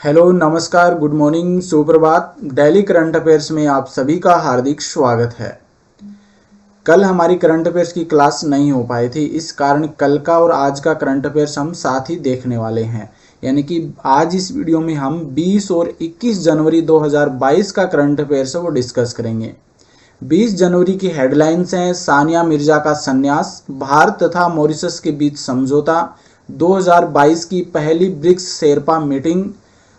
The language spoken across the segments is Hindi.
हेलो, नमस्कार, गुड मॉर्निंग, सुप्रभात। डेली करंट अफेयर्स में आप सभी का हार्दिक स्वागत है। कल हमारी करंट अफेयर्स की क्लास नहीं हो पाई थी, इस कारण कल का और आज का करंट अफेयर्स हम साथ ही देखने वाले हैं। यानी कि आज इस वीडियो में हम 20 और 21 जनवरी 2022 का करंट अफेयर्स है वो डिस्कस करेंगे। 20 जनवरी की हेडलाइंस हैं: सानिया मिर्जा का संन्यास, भारत तथा मॉरिशस के बीच समझौता, 2022 की पहली ब्रिक्स शेरपा मीटिंग,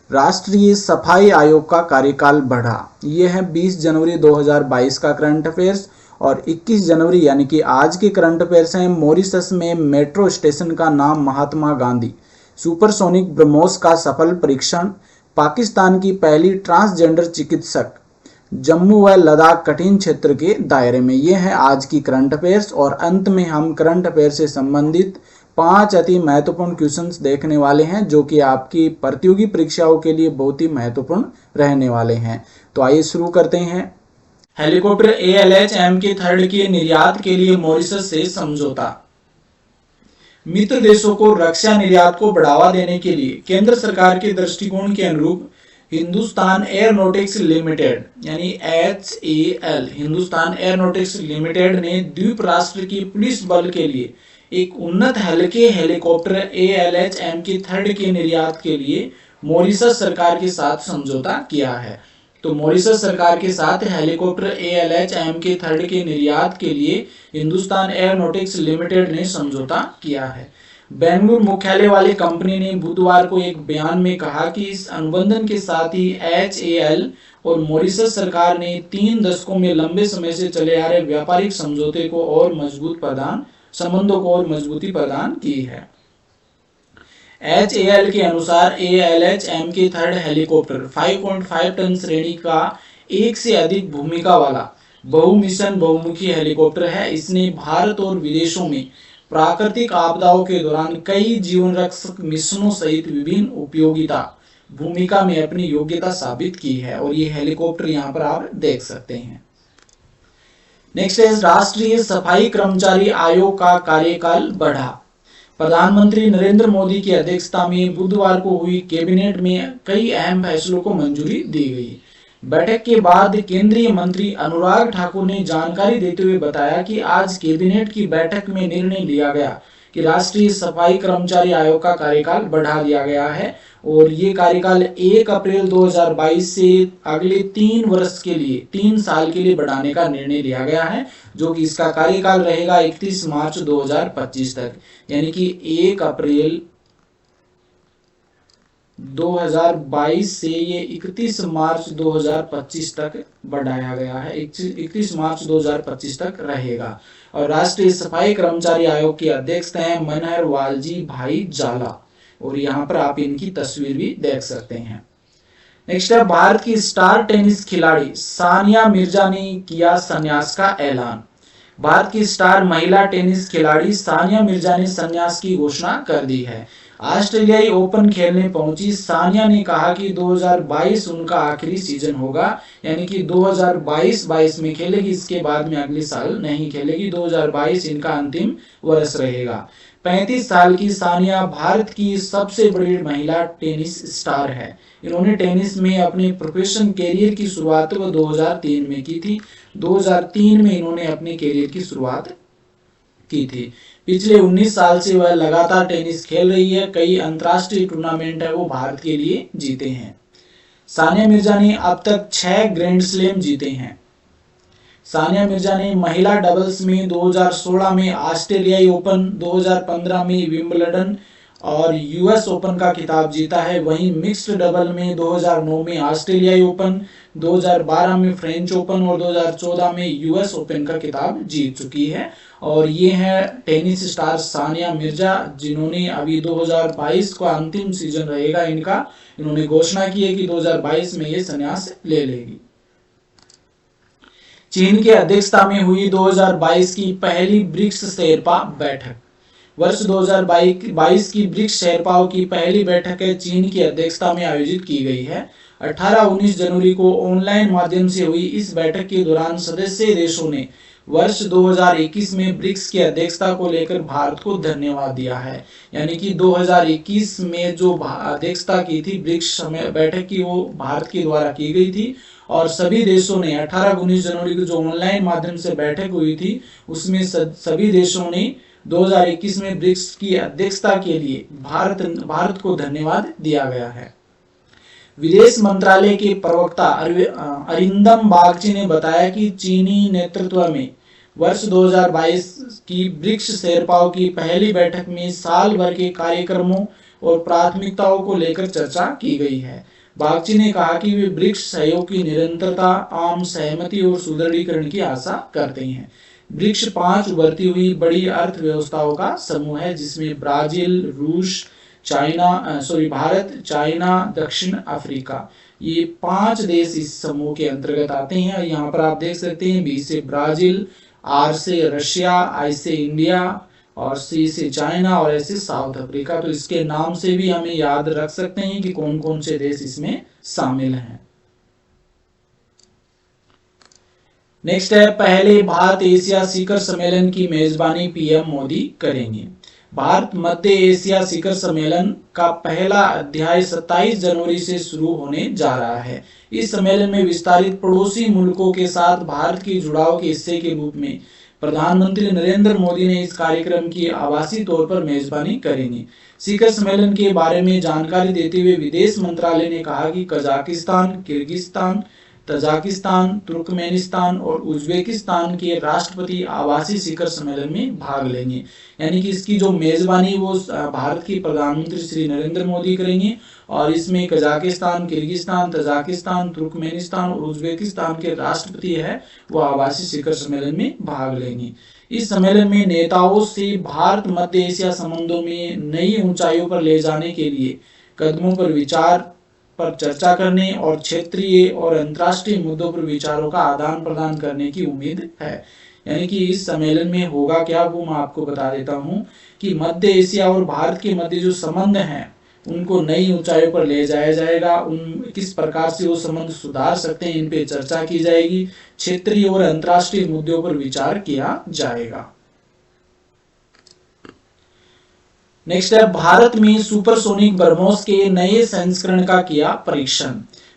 राष्ट्रीय सफाई आयोग का कार्यकाल बढ़ा। ये है 20 जनवरी 2022 का करंट अफेयर्स। और 21 जनवरी यानी कि आज के करंट अफेयर्स हैं: मॉरिशस में मेट्रो स्टेशन का नाम महात्मा गांधी, सुपरसोनिक ब्रह्मोस का सफल परीक्षण, पाकिस्तान की पहली ट्रांसजेंडर चिकित्सक, जम्मू व लद्दाख कठिन क्षेत्र के दायरे में। ये है आज की करंट अफेयर्स। और अंत में हम करंट अफेयर से संबंधित 5 अति महत्वपूर्ण क्वेश्चंस देखने वाले हैं जो कि आपकी प्रतियोगी परीक्षाओं के लिए बहुत ही महत्वपूर्ण रहने वाले हैं। तो आइए शुरू करते हैं। हेलीकॉप्टर ALH MK3 के निर्यात के लिए मॉरिशस से समझौता। मित्र देशों को रक्षा निर्यात को बढ़ावा देने के लिए केंद्र सरकार के दृष्टिकोण के अनुरूप हिंदुस्तान एयरोनॉटिक्स लिमिटेड यानी HAL हिंदुस्तान एयरोनॉटिक्स लिमिटेड ने द्वीप राष्ट्र की पुलिस बल के लिए एक उन्नत हल्के हेलीकॉप्टर ALH MK3 के निर्यात के लिए मॉरिशस सरकार के साथ समझौता किया है। तो मॉरिशस सरकार के साथ हेलीकॉप्टर ALH MK3 के निर्यात के लिए हिंदुस्तान एयरोनॉटिक्स लिमिटेड ने समझौता किया है। बेंगलुरु मुख्यालय वाली कंपनी ने बुधवार को एक बयान में कहा कि इस अनुबंधन के साथ ही HAL और मॉरिशस सरकार ने 3 दशकों में लंबे समय से चले आ रहे व्यापारिक समझौते को और संबंधों को और मजबूती प्रदान की है। HAL के अनुसार ALH MK3 हेलीकॉप्टर 5.5 टन श्रेणी का एक से अधिक भूमिका वाला बहुमिशन बहुमुखी हेलीकॉप्टर है। इसने भारत और विदेशों में प्राकृतिक आपदाओं के दौरान कई जीवन रक्षक मिशनों सहित विभिन्न उपयोगिता भूमिका में अपनी योग्यता साबित की है। और ये हेलीकॉप्टर यहाँ पर आप देख सकते हैं। नेक्स्ट है राष्ट्रीय सफाई कर्मचारी आयोग का कार्यकाल बढ़ा। प्रधानमंत्री नरेंद्र मोदी की अध्यक्षता में बुधवार को हुई कैबिनेट में कई अहम फैसलों को मंजूरी दी गई। बैठक के बाद केंद्रीय मंत्री अनुराग ठाकुर ने जानकारी देते हुए बताया कि आज कैबिनेट की बैठक में निर्णय लिया गया कि राष्ट्रीय सफाई कर्मचारी आयोग का कार्यकाल बढ़ा दिया गया है और ये कार्यकाल 1 अप्रैल 2022 से अगले 3 वर्ष के लिए 3 साल के लिए बढ़ाने का निर्णय लिया गया है, जो कि इसका कार्यकाल रहेगा 31 मार्च 2025 तक। यानी कि 1 अप्रैल 2022 से ये 31 मार्च 2025 तक बढ़ाया गया है। 31 मार्च 2025 तक रहेगा। और राष्ट्रीय सफाई कर्मचारी आयोग के अध्यक्ष हैं मनहर वालजी भाई जाला और यहाँ पर आप इनकी तस्वीर भी देख सकते हैं। नेक्स्ट है भारत की स्टार टेनिस खिलाड़ी सानिया मिर्जा ने किया संन्यास का ऐलान। भारत की स्टार महिला टेनिस खिलाड़ी सानिया मिर्जा ने संन्यास की घोषणा कर दी है। ऑस्ट्रेलियाई ओपन खेलने पहुंची सानिया ने कहा कि 2022 उनका आखिरी सीजन होगा, यानी कि 2022 में खेलेगी, इसके बाद में अगले साल नहीं खेलेगी। 2022 इनका अंतिम वर्ष रहेगा। 35 साल की सानिया भारत की सबसे बड़ी महिला टेनिस स्टार है। इन्होंने टेनिस में अपने प्रोफेशनल कैरियर की शुरुआत 2003 में की थी। 2003 में इन्होंने अपने कैरियर की शुरुआत की थी। पिछले 19 साल से वह लगातार टेनिस खेल रही है। कई अंतर्राष्ट्रीय टूर्नामेंट है वो भारत के लिए जीते हैं। सानिया मिर्जा ने अब तक 6 ग्रैंड स्लैम जीते हैं। सानिया मिर्जा ने महिला डबल्स में 2016 में ऑस्ट्रेलियाई ओपन, 2015 में विंबलडन और US ओपन का खिताब जीता है। वहीं मिक्स्ड डबल में 2009 में ऑस्ट्रेलियाई ओपन, 2012 में फ्रेंच ओपन और 2014 में US ओपन का खिताब जीत चुकी है। और ये है टेनिस स्टार सानिया मिर्जा, जिन्होंने अभी 2022 का अंतिम सीजन रहेगा इनका। इन्होंने घोषणा की है कि 2022 में ये संन्यास ले लेगी। चीन की अध्यक्षता में हुई 2022 की पहली ब्रिक्स शेरपा बैठक। वर्ष 2022 की ब्रिक्स शेरपाओं की पहली बैठक चीन की अध्यक्षता में आयोजित की गई है। 18-19 जनवरी को ऑनलाइन माध्यम से हुई इस बैठक के दौरान सदस्य देशों ने वर्ष 2021 में ब्रिक्स की अध्यक्षता को लेकर भारत को धन्यवाद दिया है। यानी कि 2021 में जो अध्यक्षता की थी ब्रिक्स बैठक की, वो भारत के द्वारा की गई थी और सभी देशों ने 18-19 जनवरी को जो ऑनलाइन माध्यम से बैठक हुई थी उसमें सभी देशों ने 2021 में ब्रिक्स की अध्यक्षता के लिए भारत को धन्यवाद दिया गया है। विदेश मंत्रालय के प्रवक्ता अरिंदम बागची ने बताया कि चीनी नेतृत्व में वर्ष 2022 की ब्रिक्स शेरपाओं की पहली बैठक में साल भर के कार्यक्रमों और प्राथमिकताओं को लेकर चर्चा की गई है। बागची ने कहा कि वे ब्रिक्स सहयोग की निरंतरता, आम सहमति और सुदृढ़ीकरण की आशा करते हैं। ब्रिक्स 5 उभरती हुई बड़ी अर्थव्यवस्थाओं का समूह है जिसमें ब्राजील, रूस, भारत, चाइना, दक्षिण अफ्रीका, ये 5 देश इस समूह के अंतर्गत आते हैं। यहाँ पर आप देख सकते हैं बी से ब्राजील, आर से रशिया, आई से इंडिया और सी से चाइना और ऐसे साउथ अफ्रीका। तो इसके नाम से भी हमें याद रख सकते हैं कि कौन कौन से देश इसमें शामिल हैं। नेक्स्ट है, पहले भारत एशिया शिखर सम्मेलन की मेजबानी पीएम मोदी करेंगे। भारत मध्य एशिया शिखर सम्मेलन का पहला अध्याय 27 जनवरी से शुरू होने जा रहा है। इस सम्मेलन में विस्तारित पड़ोसी मुल्कों के साथ भारत के जुड़ाव के हिस्से के रूप में प्रधानमंत्री नरेंद्र मोदी ने इस कार्यक्रम की आभासी तौर पर मेजबानी करेंगे। शिखर सम्मेलन के बारे में जानकारी देते हुए विदेश मंत्रालय ने कहा कि कजाकिस्तान, किर्गिस्तान, तजाकिस्तान, तुर्कमेनिस्तान और उज्बेकिस्तान के राष्ट्रपति आभासी शिखर सम्मेलन में भाग लेंगे। यानी कि इसकी जो मेजबानी वो भारत के प्रधानमंत्री श्री नरेंद्र मोदी करेंगे और इसमें कजाकिस्तान, किर्गिस्तान, तजाकिस्तान, तुर्कमेनिस्तान और उज्बेकिस्तान के राष्ट्रपति है वो आभासी शिखर सम्मेलन में भाग लेंगे। इस सम्मेलन में नेताओं से भारत मध्य एशिया संबंधों में नई ऊंचाइयों पर ले जाने के लिए कदमों पर चर्चा करने और क्षेत्रीय और अंतर्राष्ट्रीय मुद्दों पर विचारों का आदान प्रदान करने की उम्मीद है। यानी कि इस सम्मेलन में होगा क्या वो मैं आपको बता देता हूं कि मध्य एशिया और भारत के मध्य जो संबंध हैं उनको नई ऊंचाइयों पर ले जाया जाएगा। उन किस प्रकार से वो संबंध सुधार सकते हैं इन पे चर्चा की जाएगी। क्षेत्रीय और अंतर्राष्ट्रीय मुद्दों पर विचार किया जाएगा। नेक्स्ट है, भारत में सुपरसोनिक ब्रह्मोस के नए संस्करण का किया परीक्षण।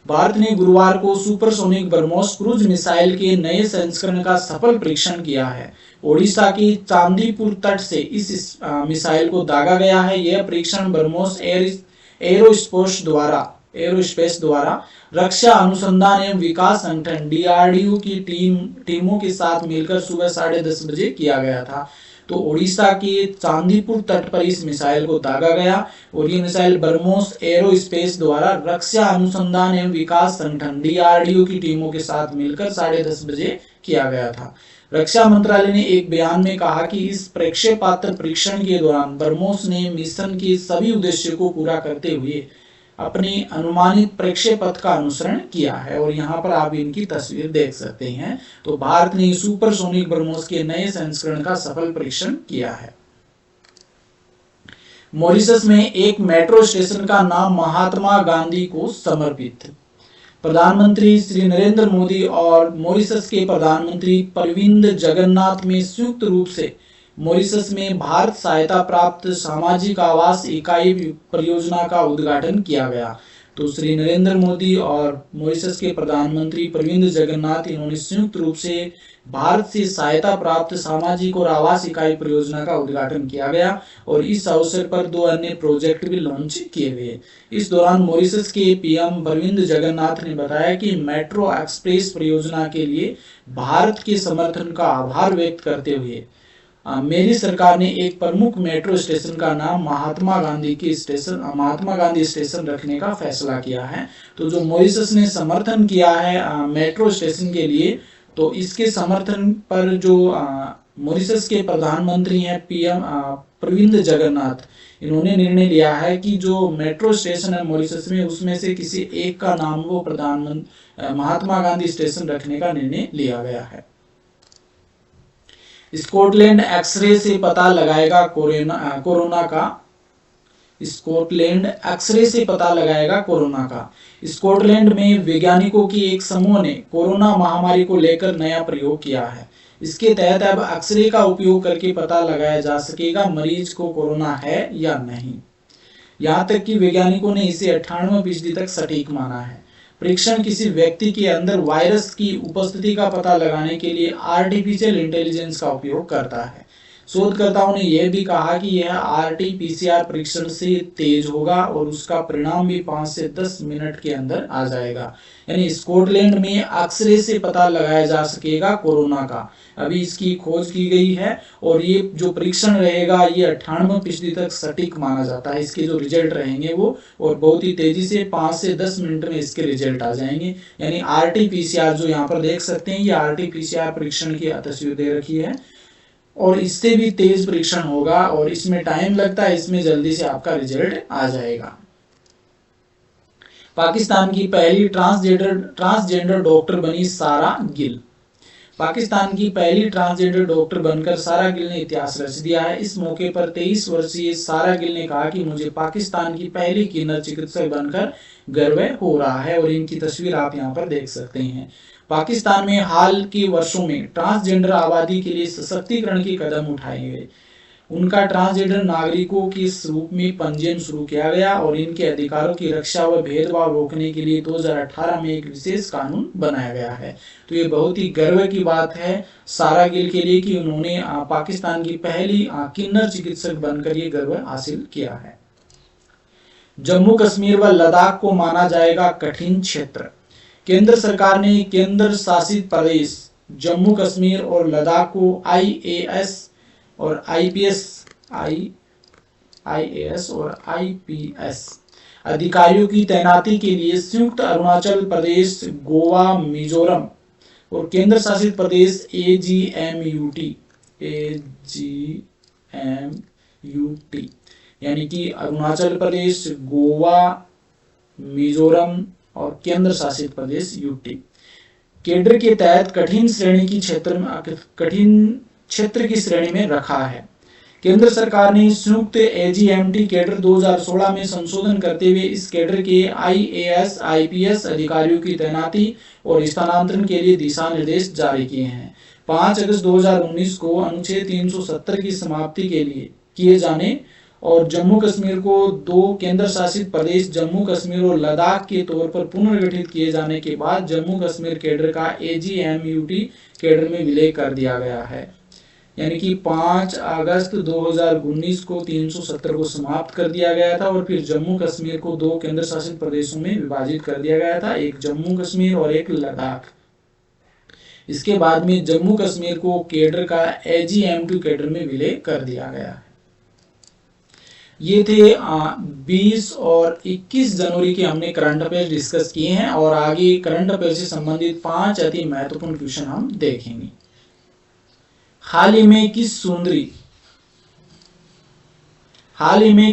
भारत ने गुरुवार को सुपरसोनिक ब्रह्मोस क्रूज मिसाइल के नए संस्करण का सफल परीक्षण किया है। ओडिशा के चांदीपुर तट से इस मिसाइल को दागा गया है। यह परीक्षण ब्रह्मोस एरोस्पेस द्वारा रक्षा अनुसंधान एवं विकास संगठन DRDO की टीमों के साथ मिलकर सुबह 10:30 बजे किया गया था। तो ओडिशा के चांदीपुर तट पर इस मिसाइल को दागा गया और ये मिसाइल ब्रह्मोस एरोस्पेस द्वारा रक्षा अनुसंधान एवं विकास संगठन DRDO की टीमों के साथ मिलकर 10:30 बजे किया गया था। रक्षा मंत्रालय ने एक बयान में कहा कि इस प्रक्षेपास्त्र परीक्षण के दौरान ब्रह्मोस ने मिशन के सभी उद्देश्यों को पूरा करते हुए अपने अनुमानित प्रक्षेपथ का अनुसरण किया है। और यहाँ पर आप इनकी तस्वीर देख सकते हैं। तो भारत ने सुपरसोनिक ब्रह्मोस के नए संस्करण का सफल परीक्षण किया है। मॉरिशस में एक मेट्रो स्टेशन का नाम महात्मा गांधी को समर्पित। प्रधानमंत्री श्री नरेंद्र मोदी और मॉरिशस के प्रधानमंत्री प्रविंद जगन्नाथ में संयुक्त रूप से मॉरिशस में भारत सहायता प्राप्त सामाजिक आवास इकाई परियोजना का उद्घाटन किया गया। तो श्री नरेंद्र मोदी और मॉरिशस के प्रधानमंत्री प्रविंद जगन्नाथ इन्होंने संयुक्त रूप से भारत से सहायता प्राप्त सामाजिक और आवास इकाई परियोजना का उद्घाटन किया गया और इस अवसर पर 2 अन्य प्रोजेक्ट भी लॉन्च किए गए। इस दौरान मॉरिशस के पीएम प्रविंद जगन्नाथ ने बताया कि मेट्रो एक्सप्रेस परियोजना के लिए भारत के समर्थन का आभार व्यक्त करते हुए मेरी सरकार ने एक प्रमुख मेट्रो स्टेशन का नाम महात्मा गांधी स्टेशन रखने का फैसला किया है। तो जो मॉरिशस ने समर्थन किया है मेट्रो स्टेशन के लिए, तो इसके समर्थन पर जो मॉरिशस के प्रधानमंत्री हैं पीएम प्रविंद जगन्नाथ, इन्होंने निर्णय लिया है कि जो मेट्रो स्टेशन है मॉरिशस में उसमें से किसी एक का नाम वो महात्मा गांधी स्टेशन रखने का निर्णय लिया गया है। स्कॉटलैंड एक्सरे से पता लगाएगा कोरोना का। स्कॉटलैंड एक्सरे से पता लगाएगा कोरोना का। स्कॉटलैंड में वैज्ञानिकों की एक समूह ने कोरोना महामारी को लेकर नया प्रयोग किया है। इसके तहत अब एक्सरे का उपयोग करके पता लगाया जा सकेगा मरीज को कोरोना है या नहीं। यहाँ तक कि वैज्ञानिकों ने इसे 98% तक सटीक माना है। परीक्षण किसी व्यक्ति के अंदर वायरस की उपस्थिति का पता लगाने के लिए आर्टिफिशियल इंटेलिजेंस का उपयोग करता है। शोधकर्ताओं ने यह भी कहा कि यह आरटी-पीसीआर परीक्षण से तेज होगा और उसका परिणाम भी 5 से 10 मिनट के अंदर आ जाएगा। यानी स्कॉटलैंड में एक्सरे से पता लगाया जा सकेगा कोरोना का। अभी इसकी खोज की गई है और ये जो परीक्षण रहेगा ये 98% तक सटीक माना जाता है। इसके जो रिजल्ट रहेंगे वो और बहुत ही तेजी से 5 से 10 मिनट में इसके रिजल्ट आ जाएंगे। यानी आरटी-पीसीआर जो यहाँ पर देख सकते हैं, ये आरटी-पीसीआर परीक्षण की तस्वीर दे रखी है और इससे भी तेज परीक्षण होगा और इसमें टाइम लगता है, इसमें जल्दी से आपका रिजल्ट आ जाएगा। पाकिस्तान की पहली ट्रांसजेंडर डॉक्टर बनी सारा गिल। पाकिस्तान की पहली ट्रांसजेंडर डॉक्टर बनकर सारा गिल ने इतिहास रच दिया है। इस मौके पर 23 वर्षीय सारा गिल ने कहा कि मुझे पाकिस्तान की पहली किन्नर चिकित्सक बनकर गर्व हो रहा है और इनकी तस्वीर आप यहाँ पर देख सकते हैं। पाकिस्तान में हाल के वर्षों में ट्रांसजेंडर आबादी के लिए सशक्तिकरण के कदम उठाए गए। उनका ट्रांसजेंडर नागरिकों के रूप में पंजीयन शुरू किया गया और इनके अधिकारों की रक्षा व भेदभाव रोकने के लिए 2018 में एक विशेष कानून बनाया गया है। तो ये बहुत ही गर्व की बात है सारा गिल के लिए कि उन्होंने पाकिस्तान की पहली किन्नर चिकित्सक बनकर ये गर्व हासिल किया है। जम्मू कश्मीर व लद्दाख को माना जाएगा कठिन क्षेत्र। केंद्र सरकार ने केंद्र शासित प्रदेश जम्मू कश्मीर और लद्दाख को आईएएस और आईएएस और आईपीएस अधिकारियों की तैनाती के लिए संयुक्त अरुणाचल प्रदेश, गोवा, मिजोरम और केंद्र शासित प्रदेश एजीएमयूटी यानी कि अरुणाचल प्रदेश, गोवा, मिजोरम और केंद्र शासित प्रदेश यूटी केडर के तहत कठिन क्षेत्र की श्रेणी में रखा है। केंद्र सरकार ने संयुक्त एजीएमटी कैडर 2016 में संशोधन करते हुए इस कैडर के आईएएस, आईपीएस अधिकारियों की तैनाती और स्थानांतरण के लिए दिशा निर्देश जारी किए हैं। 5 अगस्त 2019 को अनुच्छेद 370 की समाप्ति के लिए किए जाने और जम्मू कश्मीर को 2 केंद्र शासित प्रदेश जम्मू कश्मीर और लद्दाख के तौर पर पुनर्गठित किए जाने के बाद जम्मू कश्मीर कैडर का एजीएमयूटी कैडर में विलय कर दिया गया है। यानी कि 5 अगस्त 2019 को 370 को समाप्त कर दिया गया था और फिर जम्मू कश्मीर को 2 केंद्र शासित प्रदेशों में विभाजित कर दिया गया था, एक जम्मू कश्मीर और एक लद्दाख। इसके बाद में जम्मू कश्मीर को कैडर का एजीएम2 कैडर में विलय कर दिया गया है। ये थे 20 और 21 जनवरी के हमने करंट अफेयर डिस्कस किए हैं और आगे करंट अफेयर से संबंधित 5 अति महत्वपूर्ण क्वेश्चन हम देखेंगे। हाल ही में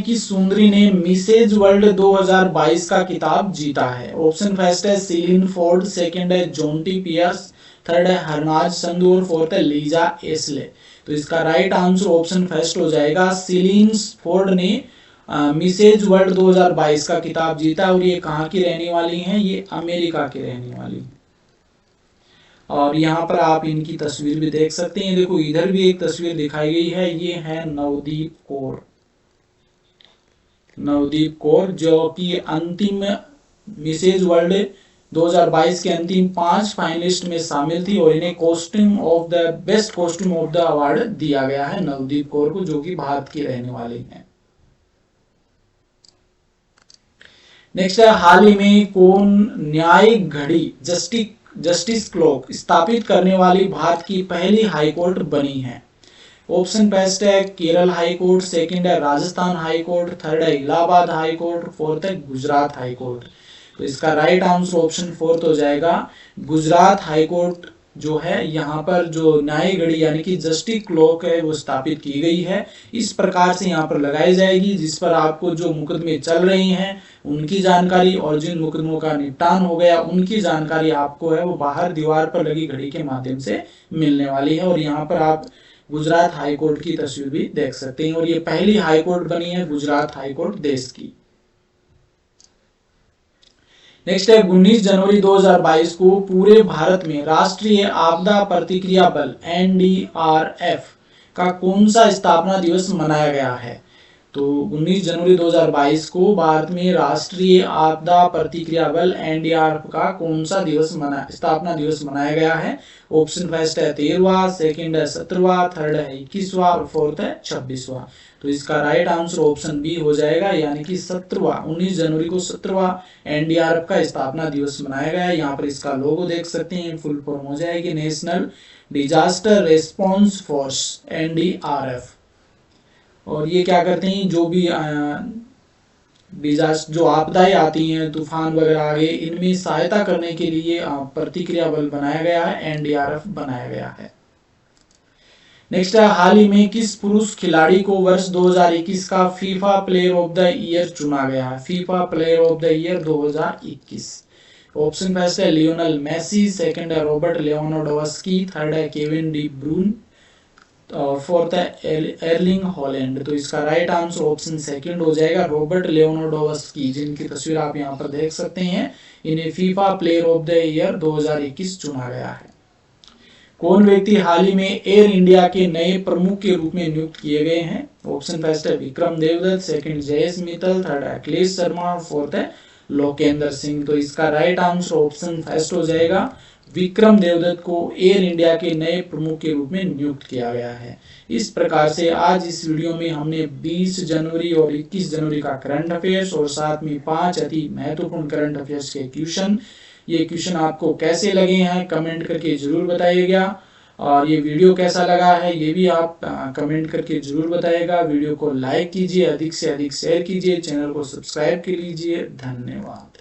किस सुंदरी ने मिसेज वर्ल्ड 2022 का खिताब जीता है? ऑप्शन फर्स्ट है सीलिन फोर्ड, सेकंड है जोंटी पियर्स, थर्ड है हरनाज संधू और फोर्थ है लीजा एस्ले। तो इसका राइट आंसर ऑप्शन फर्स्ट हो जाएगा। सीलिन फोर्ड ने मिसेज वर्ल्ड 2022 का खिताब जीता और ये कहाँ की रहने वाली हैं? ये अमेरिका की रहने वाली हैं। और यहाँ पर आप इनकी तस्वीर भी देख सकते हैं। देखो इधर भी एक तस्वीर दिखाई गई है, ये है नवदीप कौर जो कि अंतिम मिसेज वर्ल्ड 2022 के अंतिम 5 फाइनलिस्ट में शामिल थी और इन्हें best costume of the award दिया गया है नवदीप कौर को, जो कि भारत की रहने वाली हैं। नेक्स्ट है हाल ही में कौन न्यायिक घड़ी जस्टिस क्लॉक स्थापित करने वाली भारत की पहली हाईकोर्ट बनी है? ऑप्शन फर्स्ट है केरल हाई कोर्ट, सेकंड है राजस्थान हाई कोर्ट, थर्ड है इलाहाबाद हाई कोर्ट, फोर्थ है गुजरात हाई कोर्ट। तो इसका राइट आंसर ऑप्शन फोर्थ हो जाएगा। गुजरात हाई कोर्ट जो है यहाँ पर जो न्यायिक घड़ी यानी कि जस्टिस क्लॉक है वो स्थापित की गई है। इस प्रकार से यहाँ पर लगाई जाएगी जिस पर आपको जो मुकदमे चल रही हैं उनकी जानकारी और जिन मुकदमों का निपटान हो गया उनकी जानकारी आपको है वो बाहर दीवार पर लगी घड़ी के माध्यम से मिलने वाली है। और यहाँ पर आप गुजरात हाई कोर्ट की तस्वीर भी देख सकते हैं और ये पहली हाई कोर्ट बनी है गुजरात हाई कोर्ट देश की। नेक्स्ट है 19 जनवरी 2022 को पूरे भारत में राष्ट्रीय आपदा प्रतिक्रिया बल NDRF का कौन सा स्थापना दिवस मनाया गया है। तो 19 जनवरी 2022 को भारत में राष्ट्रीय आपदा प्रतिक्रिया बल NDRF का कौन सा स्थापना दिवस मनाया गया है। ऑप्शन फर्स्ट है 13वां, सेकंड है 17वां, थर्ड है 21वां और फोर्थ है 26वां। तो इसका राइट आंसर ऑप्शन बी हो जाएगा, यानी कि 17वां। 19 जनवरी को 17वां NDRF का स्थापना दिवस मनाया गया है। यहाँ पर इसका लोगो देख सकते हैं, फुल फॉर्म हो जाएगी national disaster response force NDRF। और ये क्या करते हैं, जो भी जो आपदाएं आती हैं, तूफान वगैरह आ गए, इनमें सहायता करने के लिए प्रतिक्रिया बल बनाया गया है, NDRF बनाया गया है। नेक्स्ट है हाल ही में किस पुरुष खिलाड़ी को वर्ष 2021 का FIFA player of the year चुना गया है। FIFA player of the year 2021। Option first है लियोनेल मेसी, सेकंड है रॉबर्ट लेवांडोव्स्की, थर्ड है केविन डी ब्रून, फोर्थ है एर्लिंग हॉलैंड। तो इसका राइट आंसर ऑप्शन सेकंड हो जाएगा, रॉबर्ट लेवांडोव्स्की, जिनकी तस्वीर आप यहाँ पर देख सकते हैं। इन्हें FIFA player of the year 2021 चुना गया है। कौन व्यक्ति हाल ही में एयर इंडिया के नए प्रमुख के रूप में नियुक्त किए गए हैं। ऑप्शन फर्स्ट है विक्रम देवदत्त, सेकंड जयेश मित्तल, थर्ड है अखिलेश शर्मा, फोर्थ है लोकेंद्र सिंह। तो इसका राइट आंसर ऑप्शन फर्स्ट हो जाएगा, विक्रम देवदत्त को एयर इंडिया के नए प्रमुख के रूप में नियुक्त किया गया है। इस प्रकार से आज इस वीडियो में हमने 20 जनवरी और 21 जनवरी का करंट अफेयर्स और साथ में 5 अति महत्वपूर्ण करंट अफेयर्स के क्वेश्चन, ये क्वेश्चन आपको कैसे लगे हैं कमेंट करके जरूर बताइएगा। और ये वीडियो कैसा लगा है ये भी आप कमेंट करके जरूर बताइएगा। वीडियो को लाइक कीजिए, अधिक से अधिक शेयर कीजिए, चैनल को सब्सक्राइब कर लीजिए। धन्यवाद।